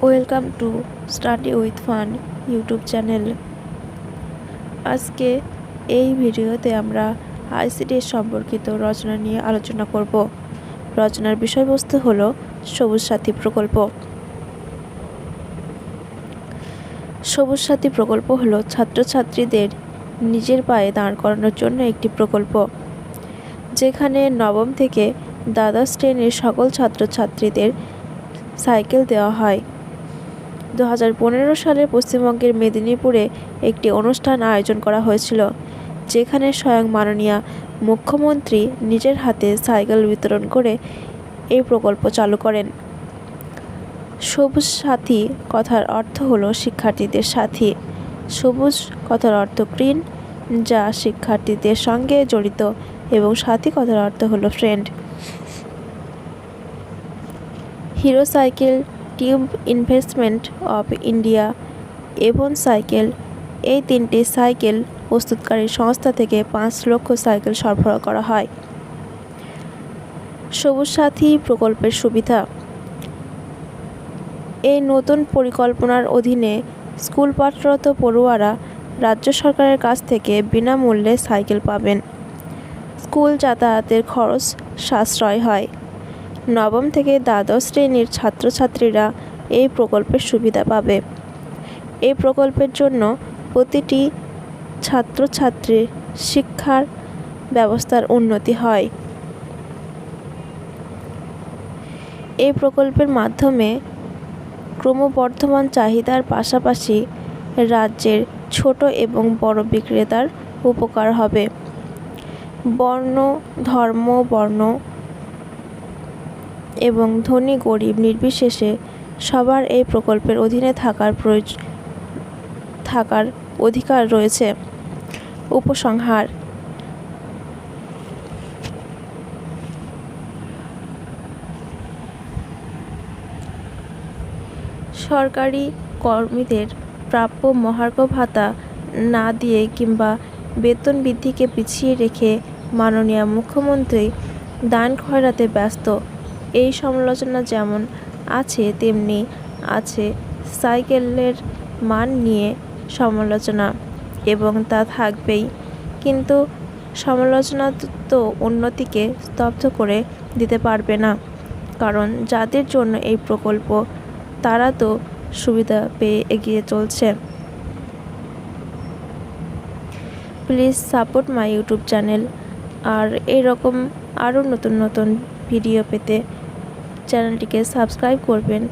Welcome to study with fun YouTube channel. আজকে এই ভিডিওতে আমরা আইসিটি সম্পর্কিত রচনা নিয়ে আলোচনা করব। রচনার বিষয়বস্তু হলো সবুজ সাথী প্রকল্প। সবুজ সাথী প্রকল্প হলো ছাত্রছাত্রীদের নিজের পায়ে দাঁড় করানোর জন্য একটি প্রকল্প, যেখানে নবম থেকে দ্বাদশ শ্রেণীর সকল ছাত্রছাত্রীদের সাইকেল দেওয়া হয়। 2015 সালে পশ্চিমবঙ্গের মেদিনীপুরে একটি অনুষ্ঠান আয়োজন করা হয়েছিল, যেখানে স্বয়ং মাননীয় মুখ্যমন্ত্রী নিজের হাতে সাইকেল বিতরণ করে এই প্রকল্প চালু করেন। সবুজ সাথী কথার অর্থ হলো শিক্ষার্থীদের সাথী। সবুজ কথার অর্থ গ্রিন, যা শিক্ষার্থীদের সঙ্গে জড়িত, এবং সাথী কথার অর্থ হলো friend. Hero cycle, tube investment of India এবং সাইকেল, এই তিনটি সাইকেল প্রস্তুতকারী সংস্থা থেকে 5 লক্ষ সাইকেল সরবরাহ করা হয়। সবুজ সাথী প্রকল্পের সুবিধা। এই নতুন পরিকল্পনার অধীনে স্কুল পাঠরত পড়ুয়ারা রাজ্য সরকারের কাছ থেকে বিনামূল্যে সাইকেল পাবেন। স্কুল যাতায়াতের খরচ সাশ্রয় হয়। নবম থেকে দ্বাদশ শ্রেণীর ছাত্রছাত্রীরা এই প্রকল্পের সুবিধা পাবে। এই প্রকল্পের জন্য প্রতিটি ছাত্রছাত্রীর শিক্ষার ব্যবস্থার উন্নতি হয়। এই প্রকল্পের মাধ্যমে ক্রমবর্ধমান চাহিদার পাশাপাশি রাজ্যের ছোট এবং বড় বিক্রেতার উপকার হবে। বর্ণ এবং ধনী গরিব নির্বিশেষে সবার এই প্রকল্পের অধীনে থাকার অধিকার রয়েছে। উপসংহার। সরকারি কর্মীদের প্রাপ্য মহার্ঘ ভাতা না দিয়ে কিংবা বেতন বৃদ্ধিকে পিছিয়ে রেখে মাননীয় মুখ্যমন্ত্রী দান খয়রাতে ব্যস্ত। এই সমালোচনা যেমন আছে, তেমনি আছে সাইকেলের মান নিয়ে সমালোচনা, এবং তা থাকবেই। কিন্তু সমালোচনা তো উন্নতিকে স্তব্ধ করে দিতে পারবে না, কারণ যাদের জন্য এই প্রকল্প তারা তো সুবিধা পেয়ে এগিয়ে চলছে। Please support my YouTube channel. আর এরকম আরও নতুন নতুন ভিডিও পেতে চ্যানেলটিকে সাবস্ক্রাইব করবেন